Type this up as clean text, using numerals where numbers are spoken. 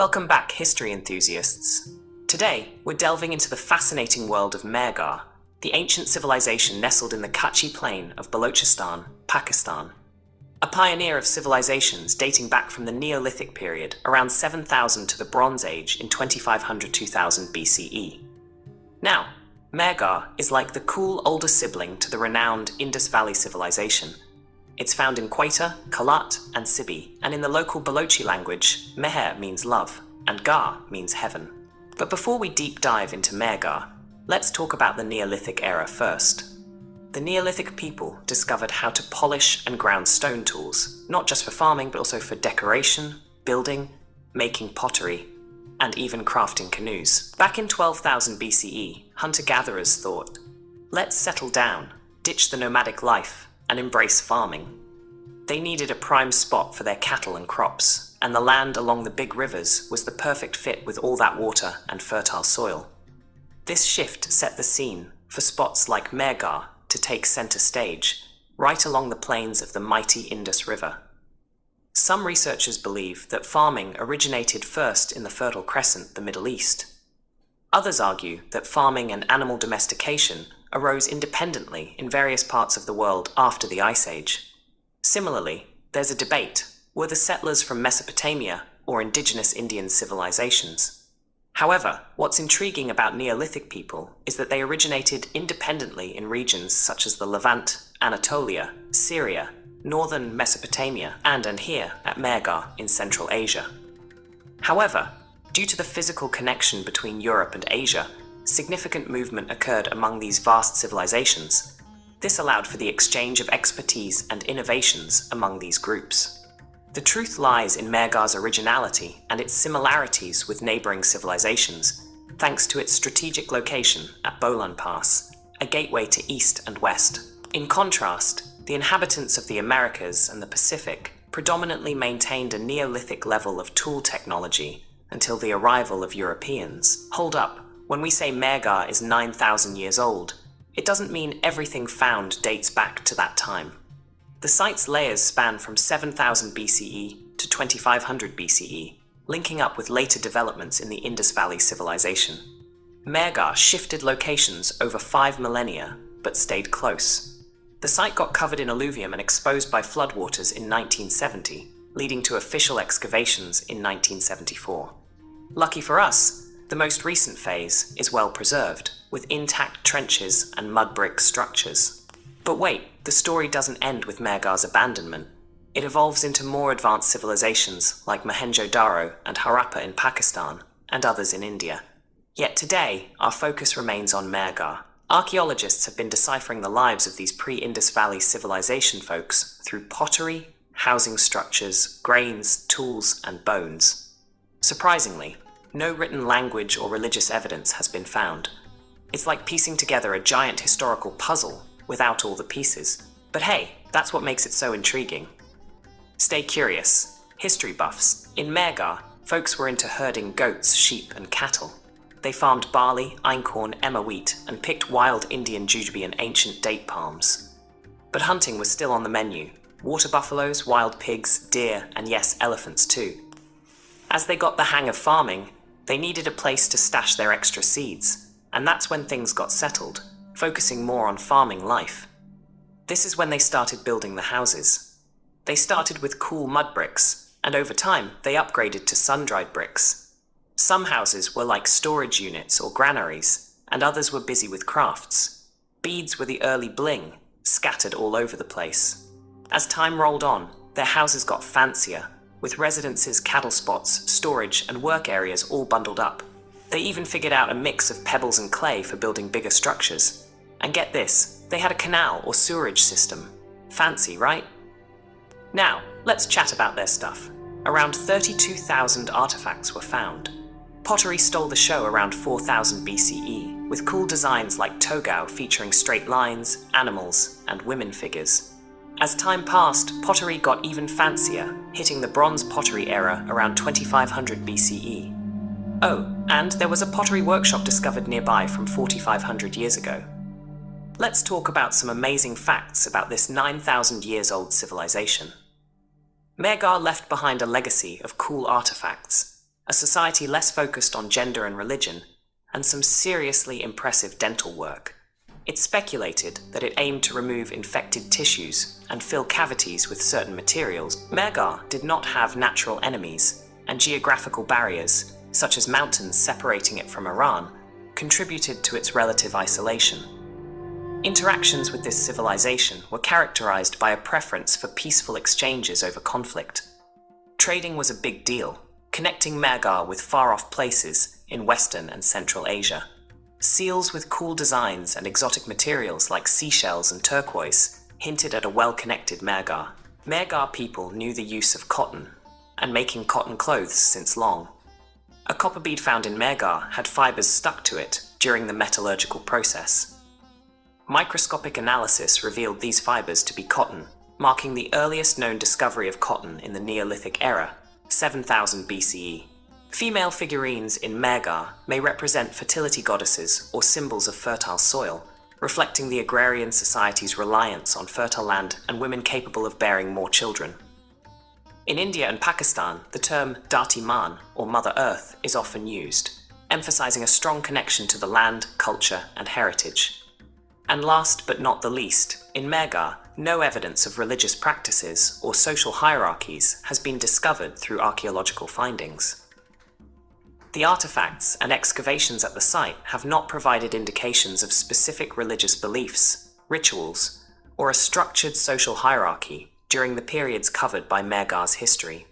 Welcome back, history enthusiasts. Today, we're delving into the fascinating world of Mehrgarh, the ancient civilization nestled in the Kacchi Plain of Balochistan, Pakistan. A pioneer of civilizations dating back from the Neolithic period, around 7000 to the Bronze Age in 2500–2000 BCE. Now, Mehrgarh is like the cool older sibling to the renowned Indus Valley Civilization. It's found in Quetta, Kalat, and Sibi, and in the local Balochi language, Mehr means love, and ghar means heaven. But before we deep dive into Mehrgarh, let's talk about the Neolithic era first. The Neolithic people discovered how to polish and ground stone tools, not just for farming, but also for decoration, building, making pottery, and even crafting canoes. Back in 12,000 BCE, hunter-gatherers thought, let's settle down, ditch the nomadic life, and embrace farming. They needed a prime spot for their cattle and crops, and the land along the big rivers was the perfect fit with all that water and fertile soil. This shift set the scene for spots like Mehrgarh to take center stage, right along the plains of the mighty Indus River. Some researchers believe that farming originated first in the Fertile Crescent, the Middle East. Others argue that farming and animal domestication arose independently in various parts of the world after the Ice Age. Similarly, there's a debate: were the settlers from Mesopotamia or indigenous Indian civilizations? However, what's intriguing about Neolithic people is that they originated independently in regions such as the Levant, Anatolia, Syria, northern Mesopotamia, and here at Mehrgarh in Central Asia. However, due to the physical connection between Europe and Asia, significant movement occurred among these vast civilizations. This allowed for the exchange of expertise and innovations among these groups. The truth lies in Mehrgarh's originality and its similarities with neighboring civilizations, thanks to its strategic location at Bolan Pass, a gateway to east and west. In contrast, the inhabitants of the Americas and the Pacific predominantly maintained a Neolithic level of tool technology until the arrival of Europeans. Hold up. When we say Mehrgarh is 9,000 years old, it doesn't mean everything found dates back to that time. The site's layers span from 7000 BCE to 2500 BCE, linking up with later developments in the Indus Valley Civilization. Mehrgarh shifted locations over 5 millennia, but stayed close. The site got covered in alluvium and exposed by floodwaters in 1970, leading to official excavations in 1974. Lucky for us, the most recent phase is well preserved, with intact trenches and mud brick structures. But wait, the story doesn't end with Mehrgarh's abandonment. It evolves into more advanced civilizations like Mohenjodaro and Harappa in Pakistan, and others in India. Yet today, our focus remains on Mehrgarh. Archaeologists have been deciphering the lives of these pre-Indus Valley civilization folks through pottery, housing structures, grains, tools, and bones. Surprisingly, no written language or religious evidence has been found. It's like piecing together a giant historical puzzle without all the pieces. But hey, that's what makes it so intriguing. Stay curious. History buffs. In Mehrgarh, folks were into herding goats, sheep, and cattle. They farmed barley, einkorn, emmer wheat, and picked wild Indian jujube and ancient date palms. But hunting was still on the menu. Water buffaloes, wild pigs, deer, and yes, elephants too. As they got the hang of farming, they needed a place to stash their extra seeds, and that's when things got settled, focusing more on farming life. This is when they started building the houses. They started with cool mud bricks, and over time they upgraded to sun-dried bricks. Some houses were like storage units or granaries, and others were busy with crafts. Beads were the early bling, scattered all over the place. As time rolled on, their houses got fancier, with residences, cattle spots, storage, and work areas all bundled up. They even figured out a mix of pebbles and clay for building bigger structures. And get this, they had a canal or sewerage system. Fancy, right? Now, let's chat about their stuff. Around 32,000 artifacts were found. Pottery stole the show around 4000 BCE, with cool designs like togao featuring straight lines, animals, and women figures. As time passed, pottery got even fancier, hitting the Bronze Pottery era around 2500 BCE. Oh, and there was a pottery workshop discovered nearby from 4500 years ago. Let's talk about some amazing facts about this 9,000 years old civilization. Mehrgarh left behind a legacy of cool artifacts. a society less focused on gender and religion, and some seriously impressive dental work. It's speculated that it aimed to remove infected tissues and fill cavities with certain materials. Mehrgarh did not have natural enemies, and geographical barriers, such as mountains separating it from Iran, contributed to its relative isolation. Interactions with this civilization were characterized by a preference for peaceful exchanges over conflict. Trading was a big deal, connecting Mehrgarh with far-off places in Western and Central Asia. Seals with cool designs and exotic materials like seashells and turquoise hinted at a well-connected Mehrgarh. Mehrgarh people knew the use of cotton and making cotton clothes since long. A copper bead found in Mehrgarh had fibers stuck to it during the metallurgical process. Microscopic analysis revealed these fibers to be cotton, marking the earliest known discovery of cotton in the Neolithic era, 7000 BCE. Female figurines in Mehrgarh may represent fertility goddesses or symbols of fertile soil, reflecting the agrarian society's reliance on fertile land and women capable of bearing more children. In India and Pakistan, the term Dharti Maan, or Mother Earth, is often used, emphasizing a strong connection to the land, culture, and heritage. And last but not the least, in Mehrgarh, no evidence of religious practices or social hierarchies has been discovered through archaeological findings. The artifacts and excavations at the site have not provided indications of specific religious beliefs, rituals, or a structured social hierarchy during the periods covered by Mehrgarh's history.